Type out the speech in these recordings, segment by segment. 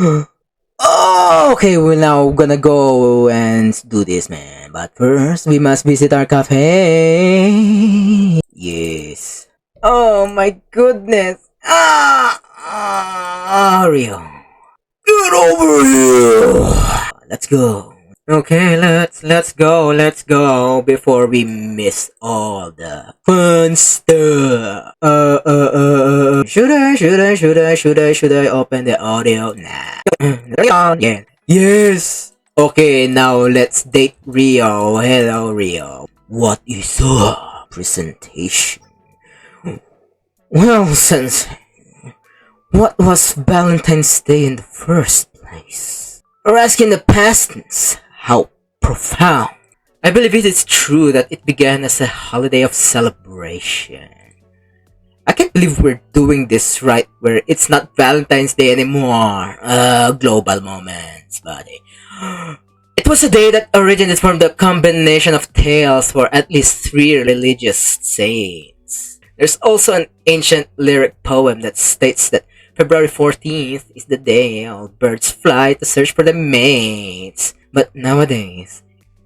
Oh, okay, we're now gonna go and do this, man. But first, we must visit our cafe. Yes. Oh my goodness. Rio. Get over here. Let's go. Okay, let's go before we miss all the fun stuff. Should I open the audio? Nah. Yeah. Yes. Okay, now let's date Rio. Hello, Rio. What is a presentation? Well, Sensei, what was Valentine's Day in the first place? Or asking the past tense, how profound. I believe it is true that it began as a holiday of celebration. I can't believe we're doing this right where it's not Valentine's Day anymore. Global moments, buddy. It was a day that originated from the combination of tales for at least 3 religious saints. There's also an ancient lyric poem that states that February 14th is the day all birds fly to search for their mates. But nowadays,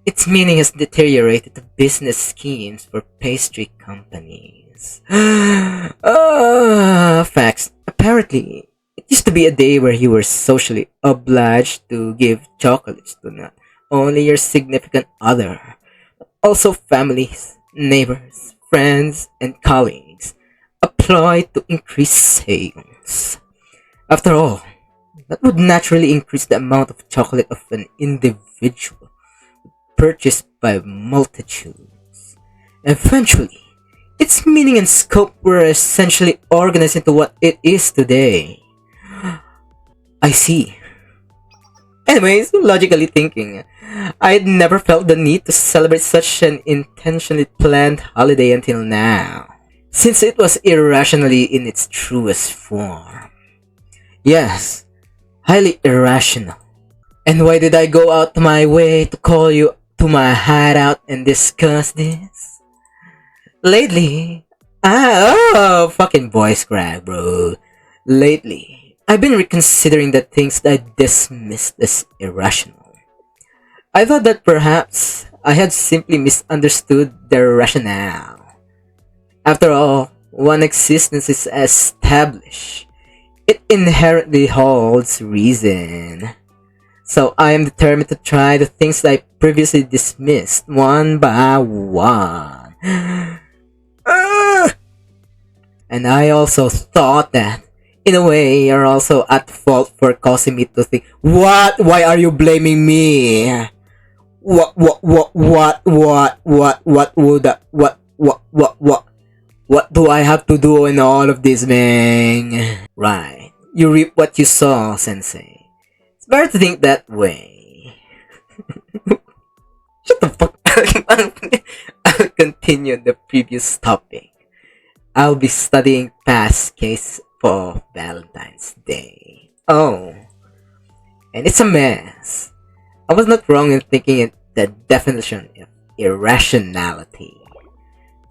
its meaning has deteriorated to business schemes for pastry companies. Facts. Apparently, it used to be a day where you were socially obliged to give chocolates to not only your significant other, but also families, neighbors, friends, and colleagues, employed to increase sales. After all, that would naturally increase the amount of chocolate of an individual purchased by multitudes. Eventually, its meaning and scope were essentially organized into what it is today. I see. Anyways, logically thinking, I had never felt the need to celebrate such an intentionally planned holiday until now, since it was irrationally in its truest form. Yes, highly irrational. And why did I go out my way to call you to my hideout and discuss this? Lately, fucking voice crack, bro. Lately, I've been reconsidering the things that I dismissed as irrational. I thought that perhaps I had simply misunderstood their rationale. After all, one existence is established. It inherently holds reason. So I am determined to try the things that I previously dismissed one by one. And I also thought that, in a way, you're also at fault for causing me to think, what? Why are you blaming me? What do I have to do in all of this, man? Right. You reap what you sow, Sensei. It's better to think that way. Shut the fuck up. I'll continue the previous topic. I'll be studying past case for Valentine's Day. Oh. And it's a mess. I was not wrong in thinking it the definition of irrationality.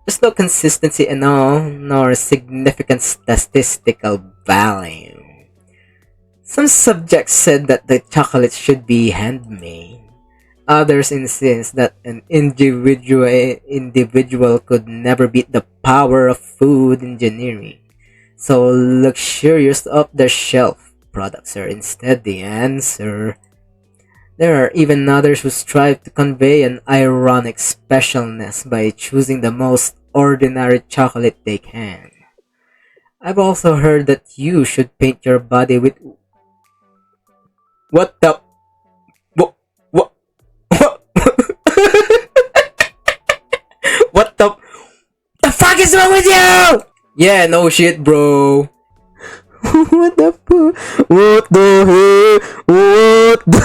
There's no consistency in all, nor significant statistical value. Some subjects said that the chocolate should be handmade. Others insist that an individual could never beat the power of food engineering. So luxurious off-the-shelf products are instead the answer. There are even others who strive to convey an ironic specialness by choosing the most ordinary chocolate they can. I've also heard that you should paint your body with... What the... What? What the fuck is wrong with you? Yeah, no shit, bro. What the fuck? What the hell? What the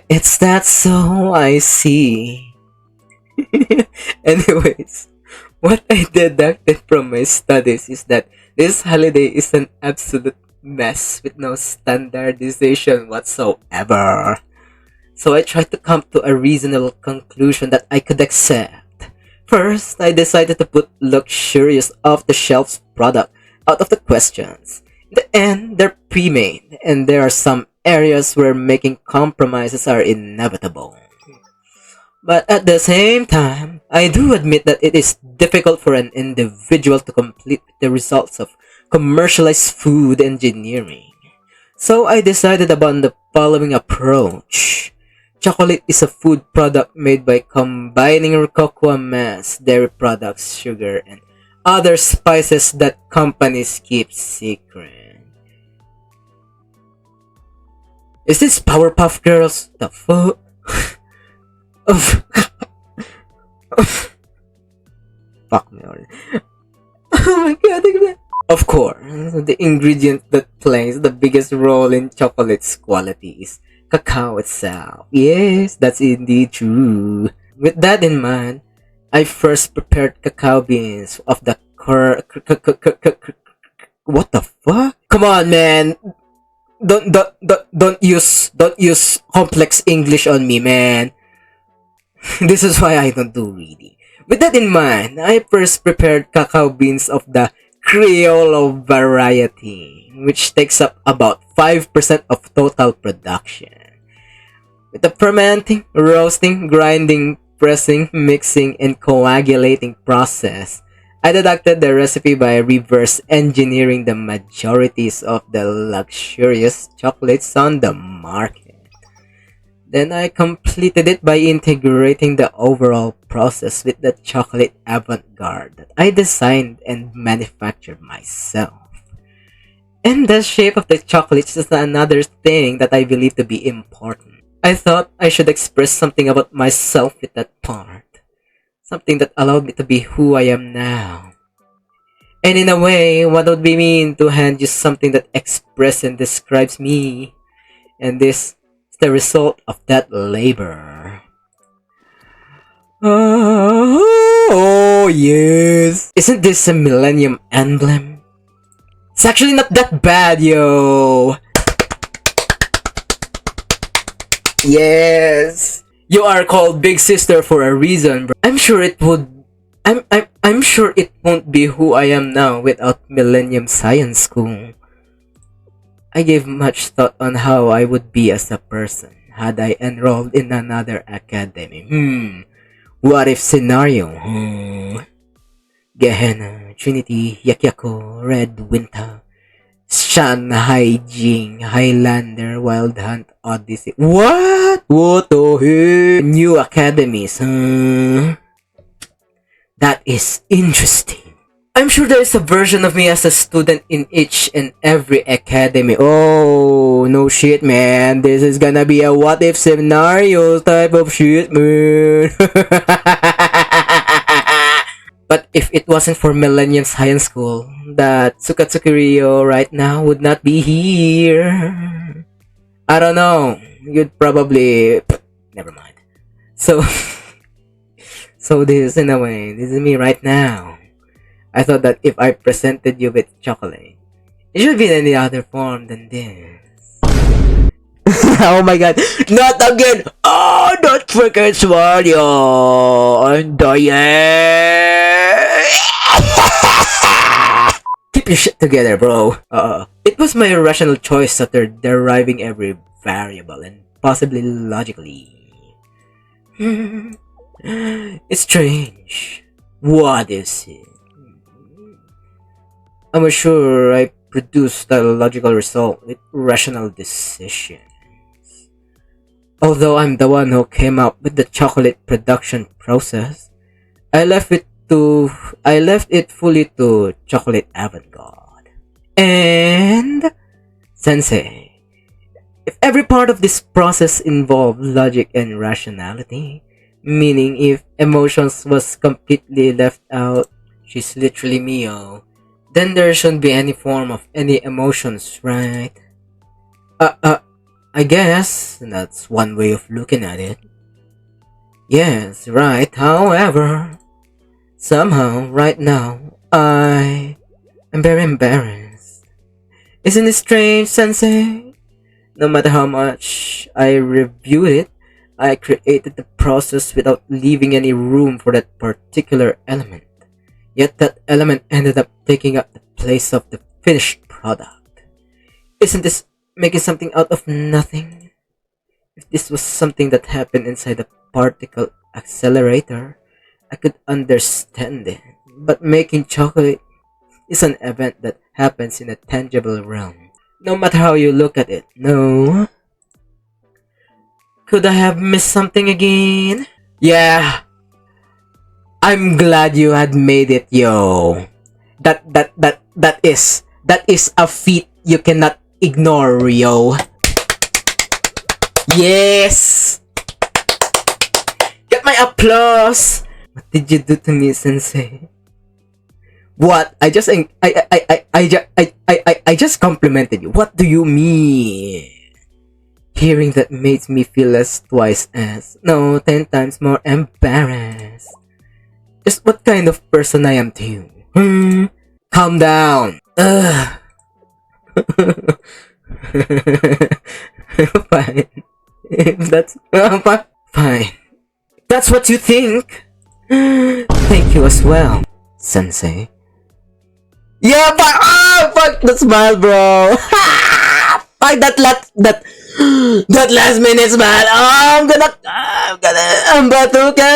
It's that so I see. Anyways, what I deducted from my studies is that this holiday is an absolute mess with no standardization whatsoever. So I tried to come to a reasonable conclusion that I could accept. First, I decided to put luxurious off-the-shelf product out of the questions. In the end, they're pre-made, and there are some areas where making compromises are inevitable. But at the same time, I do admit that it is difficult for an individual to complete the results of commercialized food engineering. So I decided upon the following approach. Chocolate is a food product made by combining cocoa mass, dairy products, sugar, and other spices that companies keep secret. Is this Powerpuff Girls? The fuck? Fuck me already. Oh my god. Of course, the ingredient that plays the biggest role in chocolate's quality is cacao itself. Yes, that's indeed true. With that in mind, I first prepared cacao beans of the what the fuck? Come on, man. Don't use complex English on me, man. This is why I don't do reading. With that in mind, I first prepared cacao beans of the Criollo variety, which takes up about 5% of total production. With the fermenting, roasting, grinding, pressing, mixing, and coagulating process, I deducted the recipe by reverse engineering the majorities of the luxurious chocolates on the market. Then I completed it by integrating the overall process with the chocolate avant-garde that I designed and manufactured myself. And the shape of the chocolates is another thing that I believe to be important. I thought I should express something about myself with that part. Something that allowed me to be who I am now. And in a way, what would be mean to hand you something that expresses and describes me? And this is the result of that labor. Oh yes! Isn't this a millennium emblem? It's actually not that bad, yo! Yes! You are called Big Sister for a reason, bro. I'm sure it won't be who I am now without Millennium Science School. I gave much thought on how I would be as a person had I enrolled in another academy. What if scenario? Gehenna, Trinity, Yakyako, Red Winter, Shanghai Jing, Highlander, Wild Hunt, Odyssey. What? What the heck? New academies, That is interesting. I'm sure there is a version of me as a student in each and every academy. Oh, no shit, man. This is gonna be a what if scenario type of shit, man. But if it wasn't for Millennium Science School, that Tsukatsuki Ryo right now would not be here. I don't know. You'd probably... Never mind. So this, in a way, this is me right now. I thought that if I presented you with chocolate, it should be in any other form than this. Oh my god, not again! Oh, don't freaking swallow! I'm dying! Keep your shit together, bro. It was my rational choice after deriving every variable and possibly logically. It's strange. What is it? I'm sure I produced a logical result with rational decisions. Although I'm the one who came up with the chocolate production process, I left it fully to chocolate avant-garde. And Sensei, if every part of this process involved logic and rationality, meaning if emotions was completely left out, she's literally Mio, then there shouldn't be any form of any emotions, right? I guess that's one way of looking at it. Yes, right. However, somehow, right now, I am very embarrassed. Isn't it strange, Sensei? No matter how much I reviewed it, I created the process without leaving any room for that particular element. Yet that element ended up taking up the place of the finished product. Isn't this making something out of nothing? If this was something that happened inside the particle accelerator, I could understand it. But making chocolate is an event that happens in a tangible realm. No matter how you look at it, no? Could I have missed something again? Yeah, I'm glad you had made it, yo. That is a feat you cannot ignore, yo. Yes! Get my applause! What did you do to me, Sensei? What? I just complimented you. What do you mean? Hearing that makes me feel less twice as, no, 10 times more embarrassed. Just what kind of person I am to you? Calm down. Fine. That's fine. That's what you think. Thank you as well, Sensei. Yeah, fuck the smile, bro. Fuck that last minute smile. I'm about to go.